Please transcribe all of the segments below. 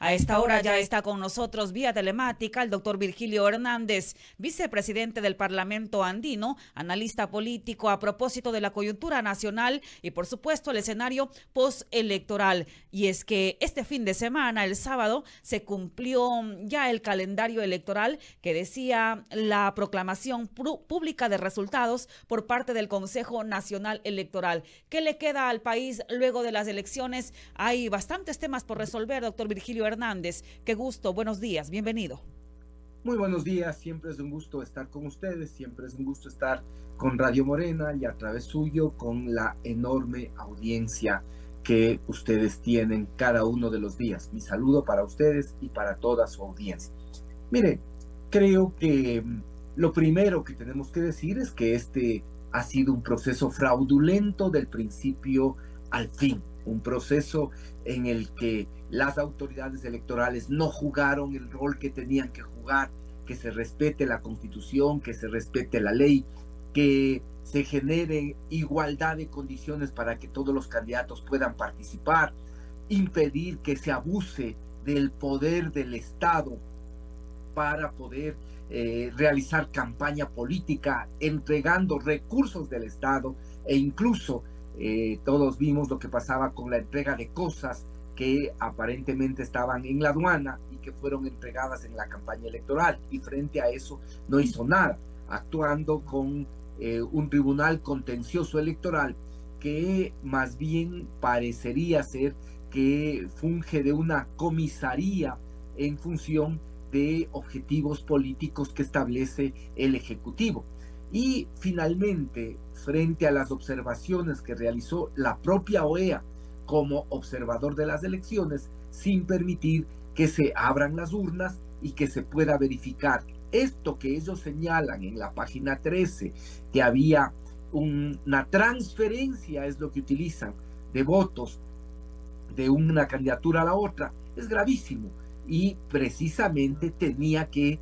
A esta hora ya está con nosotros vía telemática el doctor Virgilio Hernández, vicepresidente del Parlamento Andino, analista político a propósito de la coyuntura nacional y por supuesto el escenario postelectoral. Y es que este fin de semana, el sábado, se cumplió ya el calendario electoral que decía la proclamación pública de resultados por parte del Consejo Nacional Electoral. ¿Qué le queda al país luego de las elecciones? Hay bastantes temas por resolver, doctor Virgilio Hernández. Qué gusto, buenos días, bienvenido. Muy buenos días, siempre es un gusto estar con ustedes, siempre es un gusto estar con Radio Morena y a través suyo con la enorme audiencia que ustedes tienen cada uno de los días. Mi saludo para ustedes y para toda su audiencia. Mire, creo que lo primero que tenemos que decir es que este ha sido un proceso fraudulento del principio al fin, un proceso en el que las autoridades electorales no jugaron el rol que tenían que jugar, que se respete la Constitución, que se respete la ley, que se genere igualdad de condiciones para que todos los candidatos puedan participar, impedir que se abuse del poder del Estado para poder realizar campaña política, entregando recursos del Estado e incluso todos vimos lo que pasaba con la entrega de cosas que aparentemente estaban en la aduana y que fueron entregadas en la campaña electoral, y frente a eso no hizo nada, actuando con un tribunal contencioso electoral que más bien parecería ser que funge de una comisaría en función de objetivos políticos que establece el Ejecutivo. Y finalmente, frente a las observaciones que realizó la propia OEA como observador de las elecciones, sin permitir que se abran las urnas y que se pueda verificar esto que ellos señalan en la página 13, que había una transferencia, es lo que utilizan, de votos de una candidatura a la otra, es gravísimo. Y precisamente tenía que,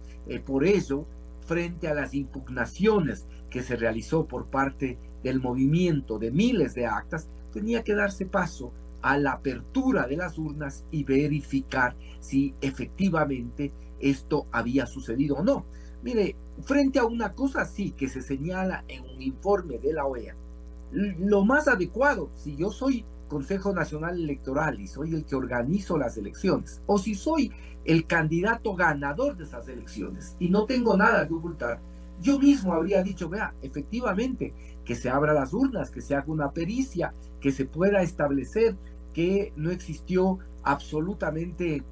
por ello, frente a las impugnaciones que se realizó por parte del movimiento de miles de actas, tenía que darse paso a la apertura de las urnas y verificar si efectivamente esto había sucedido o no. Mire, frente a una cosa así que se señala en un informe de la OEA, lo más adecuado, si yo soy Consejo Nacional Electoral y soy el que organizo las elecciones, o si soy el candidato ganador de esas elecciones y no tengo nada que ocultar, yo mismo habría dicho, vea, efectivamente, que se abran las urnas, que se haga una pericia, que se pueda establecer que no existió absolutamente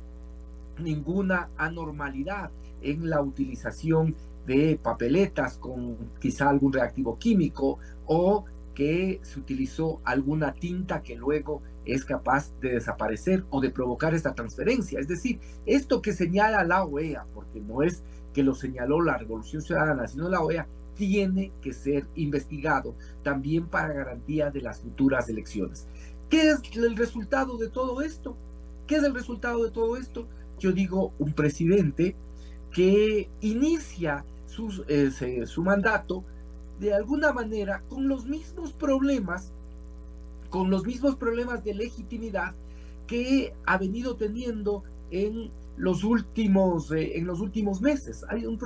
ninguna anormalidad en la utilización de papeletas con quizá algún reactivo químico, o que se utilizó alguna tinta que luego es capaz de desaparecer o de provocar esta transferencia. Es decir, esto que señala la OEA, porque no es que lo señaló la Revolución Ciudadana, sino la OEA, tiene que ser investigado también para garantía de las futuras elecciones. ¿Qué es el resultado de todo esto? ¿Qué es el resultado de todo esto? Yo digo, un presidente que inicia su mandato de alguna manera con los mismos problemas de legitimidad que ha venido teniendo en los últimos meses. Hay un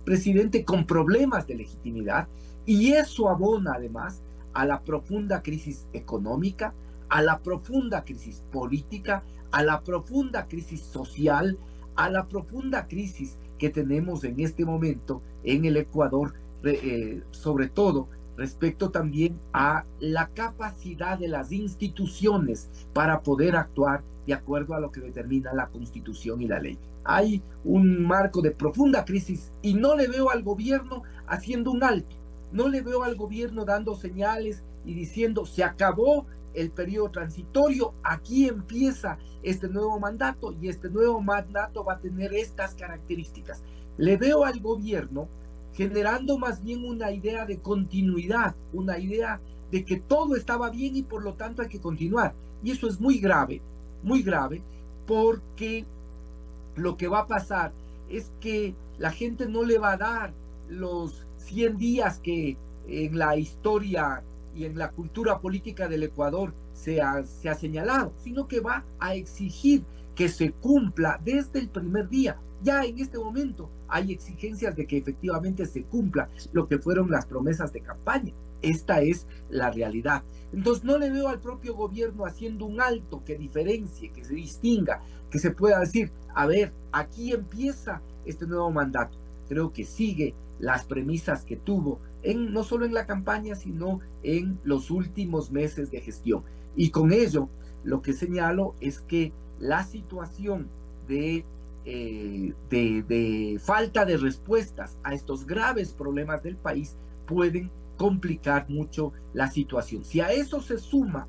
presidente con problemas de legitimidad, y eso abona además a la profunda crisis económica, a la profunda crisis política, a la profunda crisis social, a la profunda crisis que tenemos en este momento en el Ecuador, sobre todo respecto también a la capacidad de las instituciones para poder actuar de acuerdo a lo que determina la Constitución y la ley. Hay un marco de profunda crisis y no le veo al gobierno haciendo un alto, no le veo al gobierno dando señales y diciendo se acabó el periodo transitorio, aquí empieza este nuevo mandato y este nuevo mandato va a tener estas características. Le veo al gobierno generando más bien una idea de continuidad, una idea de que todo estaba bien y por lo tanto hay que continuar. Y eso es muy grave, porque lo que va a pasar es que la gente no le va a dar los 100 días que en la historia y en la cultura política del Ecuador se ha señalado, sino que va a exigir que se cumpla desde el primer día. Ya en este momento hay exigencias de que efectivamente se cumpla lo que fueron las promesas de campaña. Esta es la realidad. Entonces no le veo al propio gobierno haciendo un alto que diferencie, que se distinga, que se pueda decir, a ver, aquí empieza este nuevo mandato. Creo que sigue las premisas que tuvo no solo en la campaña, sino en los últimos meses de gestión. Y con ello, lo que señalo es que la situación de falta de respuestas a estos graves problemas del país pueden complicar mucho la situación. Si a eso se suma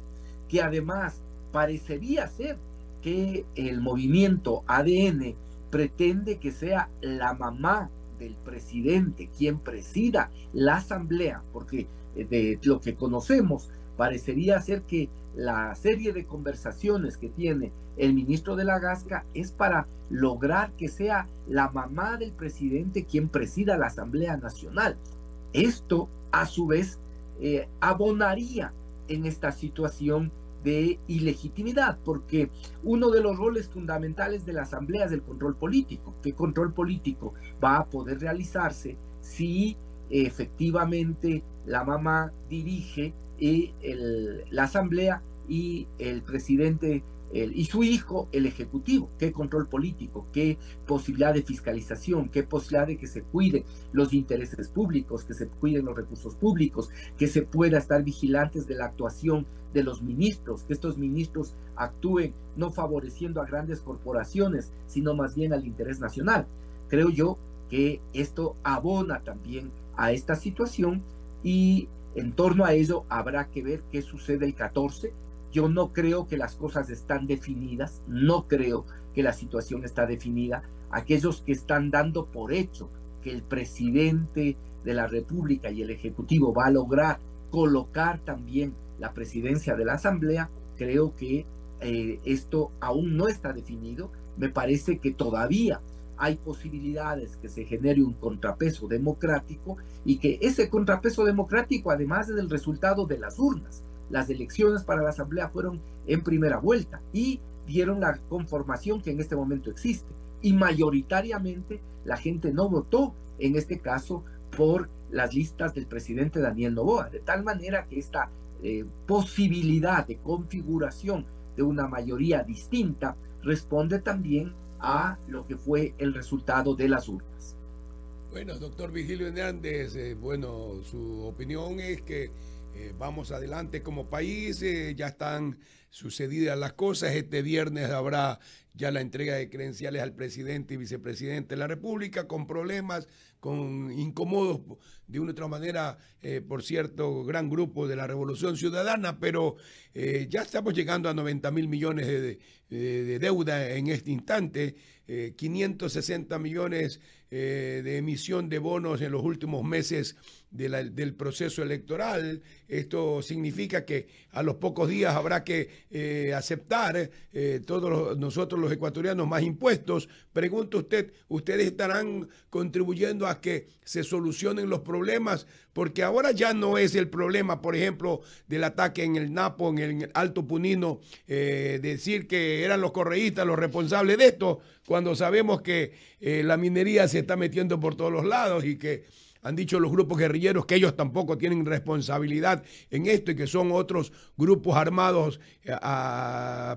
que además parecería ser que el movimiento ADN pretende que sea la mamá del presidente quien presida la asamblea, porque de lo que conocemos parecería ser que la serie de conversaciones que tiene el ministro de la Gasca es para lograr que sea la mamá del presidente quien presida la Asamblea Nacional. Esto, a su vez, abonaría en esta situación de ilegitimidad, porque uno de los roles fundamentales de la Asamblea es el control político. ¿Qué control político va a poder realizarse si efectivamente la mamá dirige la Asamblea y el presidente y su hijo el Ejecutivo? ¿Qué control político? ¿Qué posibilidad de fiscalización? ¿Qué posibilidad de que se cuiden los intereses públicos, que se cuiden los recursos públicos, que se pueda estar vigilantes de la actuación de los ministros, que estos ministros actúen no favoreciendo a grandes corporaciones, sino más bien al interés nacional? Creo yo que esto abona también a esta situación y en torno a ello habrá que ver qué sucede el 14. Yo no creo que las cosas están definidas, no creo que la situación está definida. Aquellos que están dando por hecho que el presidente de la República y el Ejecutivo va a lograr colocar también la presidencia de la Asamblea, creo que esto aún no está definido. Me parece que todavía hay posibilidades que se genere un contrapeso democrático y que ese contrapeso democrático además es el resultado de las urnas. Las elecciones para la Asamblea fueron en primera vuelta y dieron la conformación que en este momento existe. Y mayoritariamente la gente no votó, en este caso, por las listas del presidente Daniel Noboa. De tal manera que esta posibilidad de configuración de una mayoría distinta responde también a lo que fue el resultado de las urnas. Bueno, doctor Virgilio Hernández, bueno, su opinión es que vamos adelante como país, ya están sucedidas las cosas. Este viernes habrá ya la entrega de credenciales al presidente y vicepresidente de la República, con problemas, con incómodos de una u otra manera, por cierto, gran grupo de la Revolución Ciudadana, pero ya estamos llegando a 90.000 millones de deuda en este instante, 560 millones de emisión de bonos en los últimos meses del proceso electoral. Esto significa que a los pocos días habrá que aceptar todos nosotros los ecuatorianos más impuestos. Pregunta usted, ¿ustedes estarán contribuyendo a que se solucionen los problemas? Porque ahora ya no es el problema, por ejemplo, del ataque en el Napo, en el Alto Punino, decir que eran los correístas los responsables de esto, cuando sabemos que la minería se está metiendo por todos los lados y que han dicho los grupos guerrilleros que ellos tampoco tienen responsabilidad en esto y que son otros grupos armados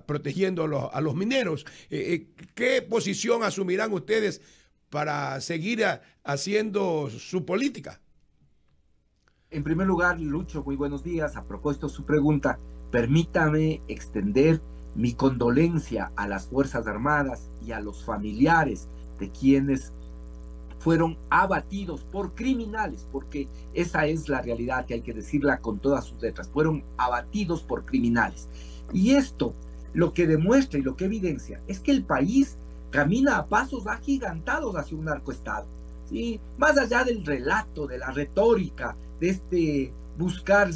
protegiendo a los mineros. ¿Qué posición asumirán ustedes para seguir haciendo su política? En primer lugar, Lucho, muy buenos días. A propósito de su pregunta, permítame extender mi condolencia a las Fuerzas Armadas y a los familiares de quienes fueron abatidos por criminales, porque esa es la realidad que hay que decirla con todas sus letras. Fueron abatidos por criminales. Y esto lo que demuestra y lo que evidencia es que el país camina a pasos agigantados hacia un narcoestado, ¿sí? Más allá del relato, de la retórica, de buscar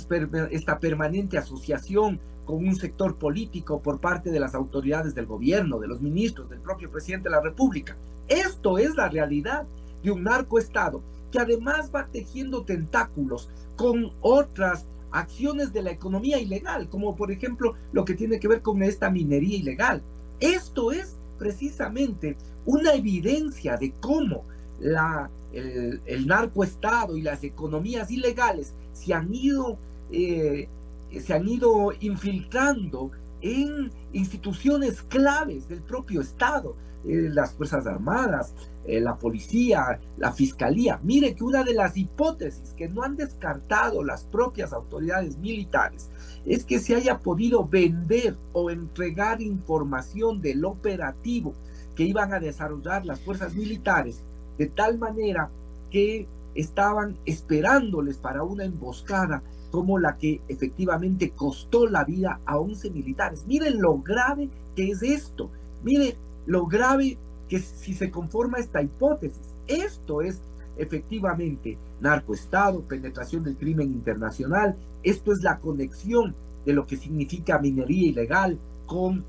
esta permanente asociación con un sector político por parte de las autoridades del gobierno, de los ministros, del propio presidente de la República. Esto es la realidad de un narcoestado que además va tejiendo tentáculos con otras acciones de la economía ilegal, como por ejemplo lo que tiene que ver con esta minería ilegal. Esto es precisamente una evidencia de cómo el narcoestado y las economías ilegales se han ido infiltrando en instituciones claves del propio Estado, las Fuerzas Armadas, la policía, la fiscalía. Mire que una de las hipótesis que no han descartado las propias autoridades militares es que se haya podido vender o entregar información del operativo que iban a desarrollar las fuerzas militares, de tal manera que estaban esperándoles para una emboscada como la que efectivamente costó la vida a 11 militares. Miren lo grave que es esto. Miren lo grave que si se conforma esta hipótesis. Esto es efectivamente narcoestado, penetración del crimen internacional. Esto es la conexión de lo que significa minería ilegal con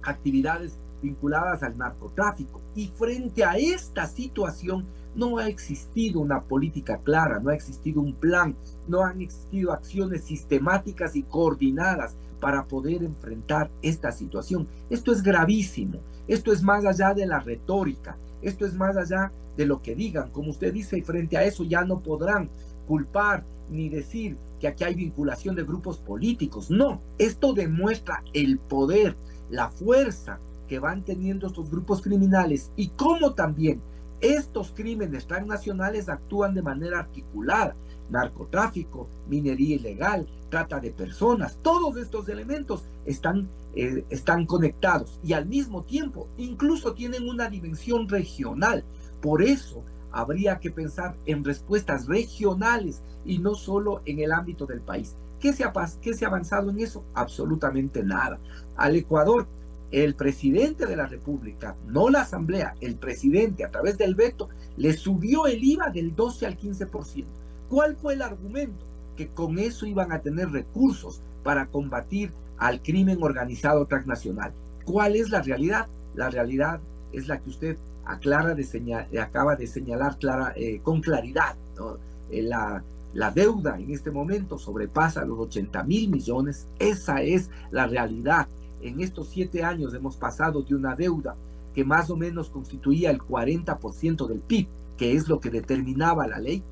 actividades vinculadas al narcotráfico. Y frente a esta situación no ha existido una política clara, no ha existido un plan, no han existido acciones sistemáticas y coordinadas para poder enfrentar esta situación. Esto es gravísimo, esto es más allá de la retórica, esto es más allá de lo que digan. Como usted dice, y frente a eso ya no podrán culpar ni decir que aquí hay vinculación de grupos políticos. No, esto demuestra el poder, la fuerza que van teniendo estos grupos criminales y cómo también estos crímenes transnacionales actúan de manera articulada. Narcotráfico, minería ilegal, trata de personas, todos estos elementos están conectados y al mismo tiempo incluso tienen una dimensión regional. Por eso habría que pensar en respuestas regionales y no solo en el ámbito del país. ¿Qué se ha avanzado en eso? Absolutamente nada. Al Ecuador, el presidente de la República, no la Asamblea, el presidente a través del veto, le subió el IVA del 12 al 15%. ¿Cuál fue el argumento? Que con eso iban a tener recursos para combatir al crimen organizado transnacional. ¿Cuál es la realidad? La realidad es la que usted acaba de señalar con claridad, ¿no? La deuda en este momento sobrepasa los 80.000 millones. Esa es la realidad. En estos 7 años hemos pasado de una deuda que más o menos constituía el 40% del PIB, que es lo que determinaba la ley,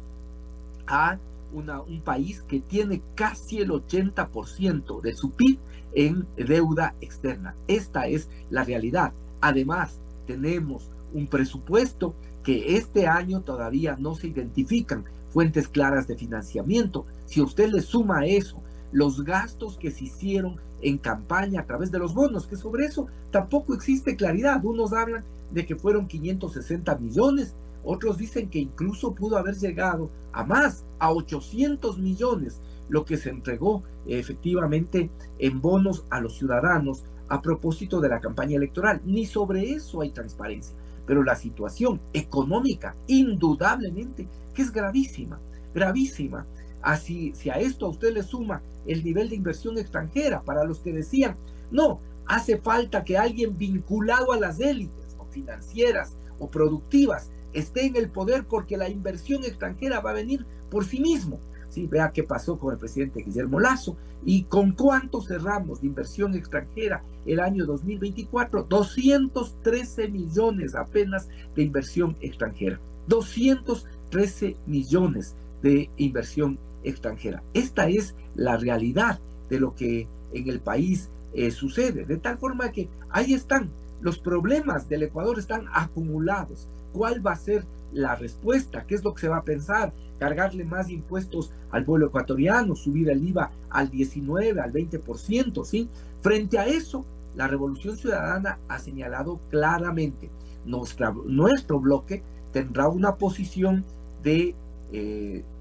a un país que tiene casi el 80% de su PIB en deuda externa. Esta es la realidad. Además, tenemos un presupuesto que este año todavía no se identifican fuentes claras de financiamiento. Si usted le suma a eso los gastos que se hicieron en campaña a través de los bonos, que sobre eso tampoco existe claridad. Unos hablan de que fueron 560 millones, otros dicen que incluso pudo haber llegado a más, a 800 millones, lo que se entregó efectivamente en bonos a los ciudadanos a propósito de la campaña electoral. Ni sobre eso hay transparencia. Pero la situación económica, indudablemente, que es gravísima, gravísima. Así, si a esto a usted le suma el nivel de inversión extranjera, para los que decían, no, hace falta que alguien vinculado a las élites, o financieras, o productivas, esté en el poder porque la inversión extranjera va a venir por sí mismo. Sí, vea qué pasó con el presidente Guillermo Lasso y con cuánto cerramos de inversión extranjera el año 2024, 213 millones apenas de inversión extranjera, 213 millones de inversión extranjera. Esta es la realidad de lo que en el país sucede, de tal forma que ahí están, los problemas del Ecuador están acumulados. ¿Cuál va a ser la respuesta? ¿Qué es lo que se va a pensar? Cargarle más impuestos al pueblo ecuatoriano, subir el IVA al 19, al 20%, ¿sí? Frente a eso, la Revolución Ciudadana ha señalado claramente, nuestro bloque tendrá una posición de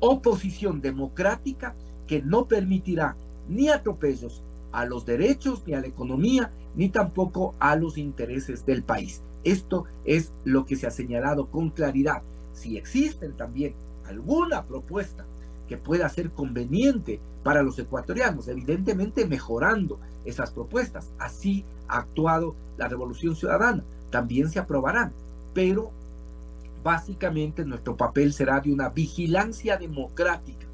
oposición democrática que no permitirá ni atropellos a los derechos, ni a la economía, ni tampoco a los intereses del país. Esto es lo que se ha señalado con claridad. Si existen también alguna propuesta que pueda ser conveniente para los ecuatorianos, evidentemente mejorando esas propuestas, así ha actuado la Revolución Ciudadana, también se aprobarán, pero básicamente nuestro papel será de una vigilancia democrática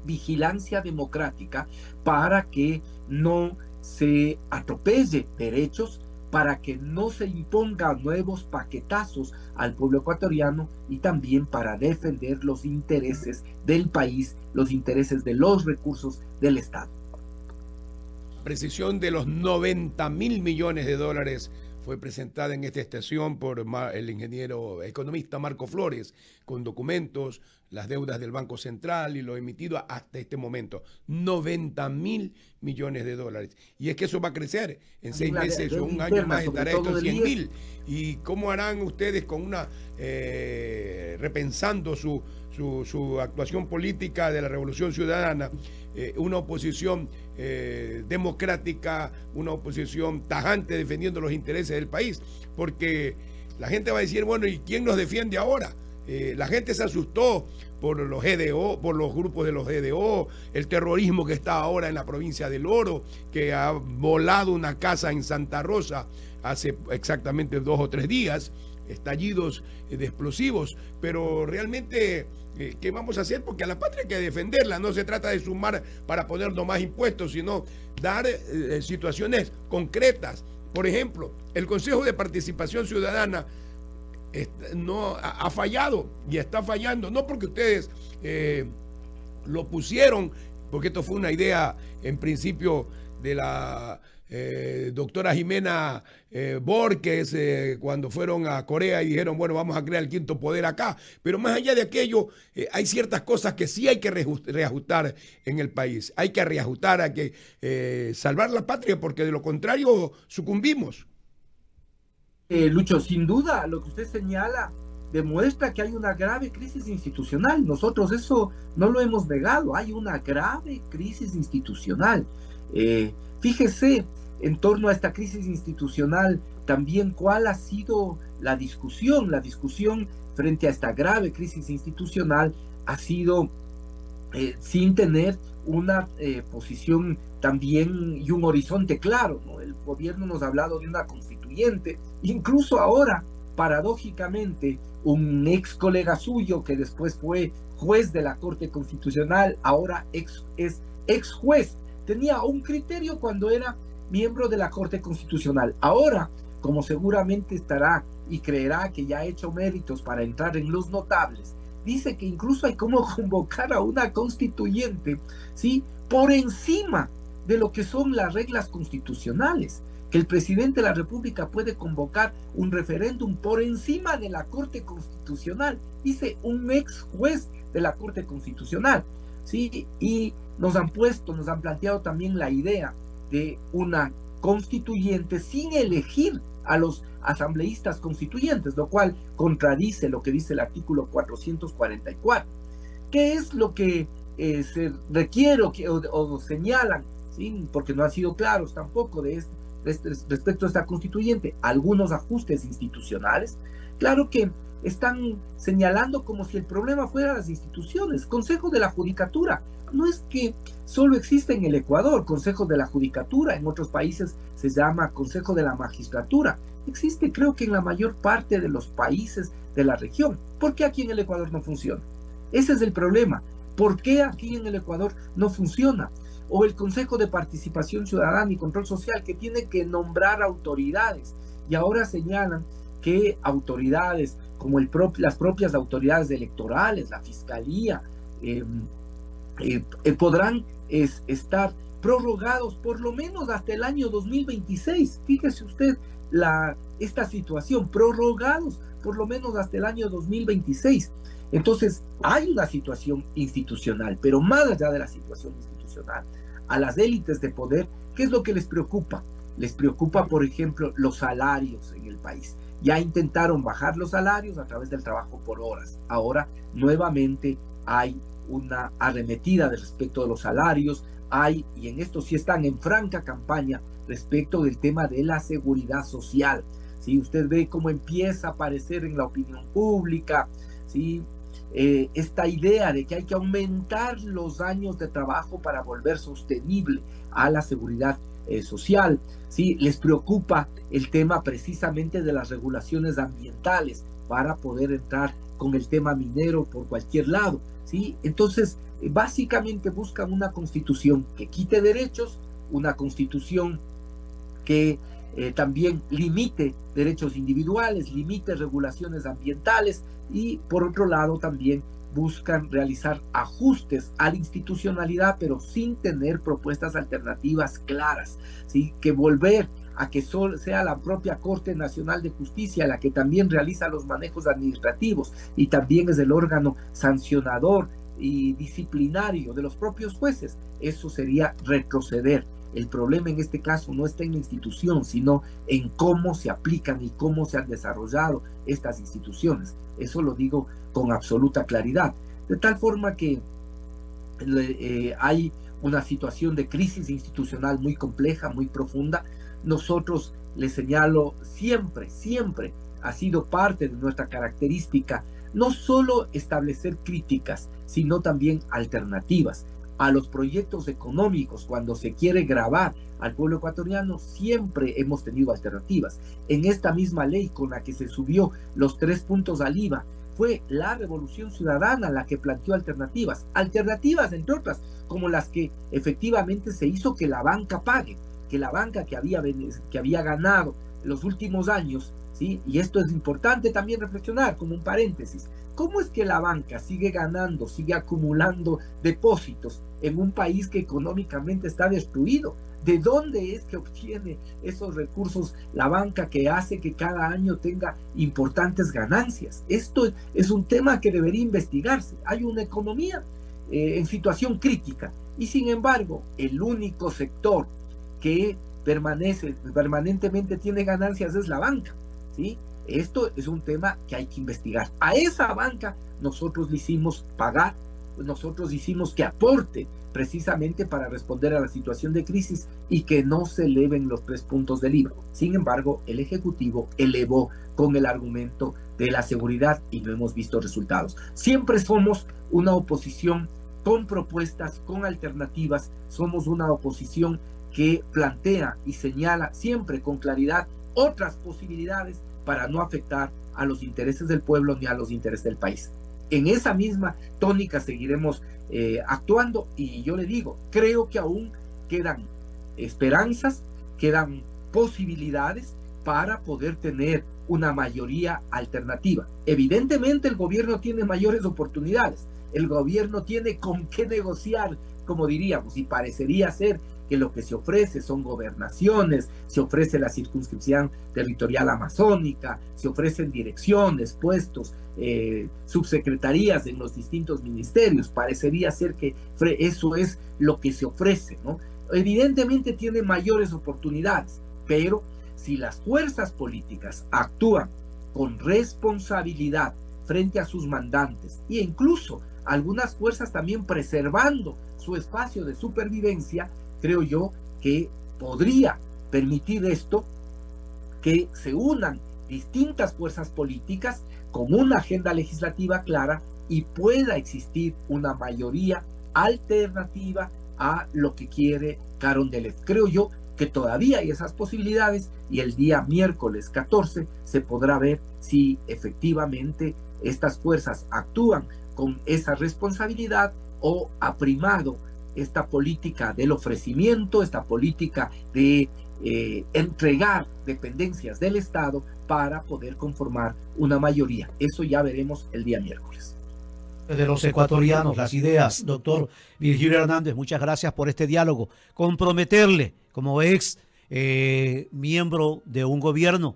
vigilancia democrática para que no se atropelle derechos, para que no se impongan nuevos paquetazos al pueblo ecuatoriano y también para defender los intereses del país, los intereses de los recursos del Estado. Precisión de los 90.000 millones de dólares fue presentada en esta estación por el ingeniero economista Marco Flores, con documentos, las deudas del Banco Central y lo emitido hasta este momento. 90.000 millones de dólares. Y es que eso va a crecer. En 6 meses o un año más estará esto 100.000. ¿Y cómo harán ustedes con una repensando su actuación política de la Revolución Ciudadana, una oposición democrática, una oposición tajante defendiendo los intereses del país? Porque la gente va a decir, bueno, ¿y quién nos defiende ahora? La gente se asustó por los GDO, por los grupos de los GDO, el terrorismo que está ahora en la provincia del Oro, que ha volado una casa en Santa Rosa hace exactamente 2 o 3 días, estallidos de explosivos, pero realmente, ¿qué vamos a hacer? Porque a la patria hay que defenderla, no se trata de sumar para ponernos más impuestos, sino dar situaciones concretas. Por ejemplo, el Consejo de Participación Ciudadana no ha fallado y está fallando, no porque ustedes lo pusieron, porque esto fue una idea en principio de la doctora Jimena Borges cuando fueron a Corea y dijeron, bueno, vamos a crear el 5º poder acá, pero más allá de aquello, hay ciertas cosas que sí hay que reajustar en el país, hay que reajustar, hay que salvar la patria, porque de lo contrario sucumbimos. Lucho, sin duda, lo que usted señala demuestra que hay una grave crisis institucional. Nosotros eso no lo hemos negado, hay una grave crisis institucional. Fíjese, en torno a esta crisis institucional, también cuál ha sido la discusión. La discusión frente a esta grave crisis institucional ha sido sin tener una posición también y un horizonte claro, ¿no? El gobierno nos ha hablado de una constituyente, incluso ahora, paradójicamente, un ex colega suyo que después fue juez de la Corte Constitucional, ahora es ex juez, tenía un criterio cuando era miembro de la Corte Constitucional. Ahora, como seguramente estará y creerá que ya ha hecho méritos para entrar en los notables, dice que incluso hay como convocar a una constituyente, ¿sí?, por encima de lo que son las reglas constitucionales, que el presidente de la República puede convocar un referéndum por encima de la Corte Constitucional, dice un ex juez de la Corte Constitucional, ¿sí? Y nos han planteado también la idea de una constituyente sin elegir a los asambleístas constituyentes, lo cual contradice lo que dice el artículo 444. ¿Qué es lo que se requiere o señalan, ¿sí?, porque no han sido claros tampoco respecto a esta constituyente? Algunos ajustes institucionales, claro que están señalando como si el problema fuera las instituciones. Consejo de la Judicatura, no es que solo existe en el Ecuador Consejo de la Judicatura, en otros países se llama Consejo de la Magistratura, existe creo que en la mayor parte de los países de la región. ¿Por qué aquí en el Ecuador no funciona? Ese es el problema. ¿Por qué aquí en el Ecuador no funciona? O el Consejo de Participación Ciudadana y Control Social, que tiene que nombrar autoridades, y ahora señalan que autoridades como las propias autoridades electorales, la Fiscalía, podrán estar prorrogados por lo menos hasta el año 2026. Fíjese usted esta situación, prorrogados por lo menos hasta el año 2026. Entonces, hay una situación institucional, pero más allá de la situación institucional, a las élites de poder, ¿qué es lo que les preocupa? Les preocupa, por ejemplo, los salarios en el país. Ya intentaron bajar los salarios a través del trabajo por horas. Ahora, nuevamente, hay una arremetida respecto de los salarios. Y en esto sí están en franca campaña respecto del tema de la seguridad social. ¿Sí? Usted ve cómo empieza a aparecer en la opinión pública, ¿sí?, esta idea de que hay que aumentar los años de trabajo para volver sostenible a la seguridad social. ¿Sí? Les preocupa el tema precisamente de las regulaciones ambientales para poder entrar con el tema minero por cualquier lado. ¿Sí? Entonces, básicamente buscan una constitución que quite derechos, una constitución que también limite derechos individuales, limite regulaciones ambientales y por otro lado también buscan realizar ajustes a la institucionalidad, pero sin tener propuestas alternativas claras, ¿sí? Que volver a que solo sea la propia Corte Nacional de Justicia la que también realiza los manejos administrativos y también es el órgano sancionador y disciplinario de los propios jueces. Eso sería retroceder. El problema en este caso no está en la institución, sino en cómo se aplican y cómo se han desarrollado estas instituciones. Eso lo digo con absoluta claridad. De tal forma que hay una situación de crisis institucional muy compleja, muy profunda. Nosotros, les señalo, siempre ha sido parte de nuestra característica, no solo establecer críticas, sino también alternativas a los proyectos económicos. Cuando se quiere gravar al pueblo ecuatoriano, siempre hemos tenido alternativas. En esta misma ley con la que se subió los 3 puntos al IVA, fue la Revolución Ciudadana la que planteó alternativas, entre otras, como las que efectivamente se hizo que la banca pague, que la banca que había ganado en los últimos años, ¿sí? Y esto es importante también reflexionar como un paréntesis. ¿Cómo es que la banca sigue ganando, sigue acumulando depósitos en un país que económicamente está destruido? ¿De dónde es que obtiene esos recursos la banca que hace que cada año tenga importantes ganancias? Esto es un tema que debería investigarse. Hay una economía en situación crítica y sin embargo el único sector que permanentemente tiene ganancias es la banca, ¿sí? Esto es un tema que hay que investigar. A esa banca nosotros le hicimos pagar, nosotros hicimos que aporte precisamente para responder a la situación de crisis y que no se eleven los 3 puntos del IVA. Sin embargo, el Ejecutivo elevó con el argumento de la seguridad y no hemos visto resultados. Siempre somos una oposición con propuestas, con alternativas. Somos una oposición que plantea y señala siempre con claridad otras posibilidades para no afectar a los intereses del pueblo ni a los intereses del país. En esa misma tónica seguiremos actuando y yo le digo, creo que aún quedan esperanzas, quedan posibilidades para poder tener una mayoría alternativa. Evidentemente el gobierno tiene mayores oportunidades, el gobierno tiene con qué negociar, como diríamos, y parecería ser que lo que se ofrece son gobernaciones, se ofrece la circunscripción territorial amazónica, se ofrecen direcciones, puestos, subsecretarías en los distintos ministerios. Parecería ser que eso es lo que se ofrece, ¿no? Evidentemente tiene mayores oportunidades, pero si las fuerzas políticas actúan con responsabilidad frente a sus mandantes e incluso algunas fuerzas también preservando su espacio de supervivencia, creo yo que podría permitir esto, que se unan distintas fuerzas políticas con una agenda legislativa clara y pueda existir una mayoría alternativa a lo que quiere Carondelet. Creo yo que todavía hay esas posibilidades y el día miércoles 14 se podrá ver si efectivamente estas fuerzas actúan con esa responsabilidad o ha primado esta política del ofrecimiento, esta política de entregar dependencias del Estado para poder conformar una mayoría. Eso ya veremos el día miércoles. De los ecuatorianos, las ideas, doctor Virgilio Hernández, muchas gracias por este diálogo. Comprometerle como ex miembro de un gobierno,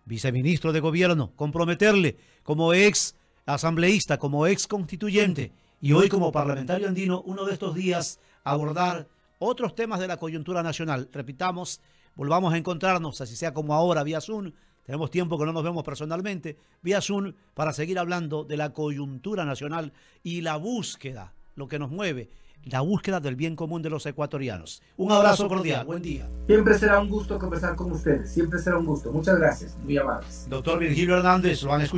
viceministro de gobierno, comprometerle como ex asambleísta, como ex constituyente y hoy como parlamentario andino, uno de estos días abordar otros temas de la coyuntura nacional. Repitamos, volvamos a encontrarnos, así sea como ahora, vía Zoom. Tenemos tiempo que no nos vemos personalmente, vía Zoom, para seguir hablando de la coyuntura nacional y la búsqueda, lo que nos mueve, la búsqueda del bien común de los ecuatorianos. Un abrazo cordial, buen día. Siempre será un gusto conversar con ustedes, siempre será un gusto. Muchas gracias, muy amables. Doctor Virgilio Hernández, lo han escuchado.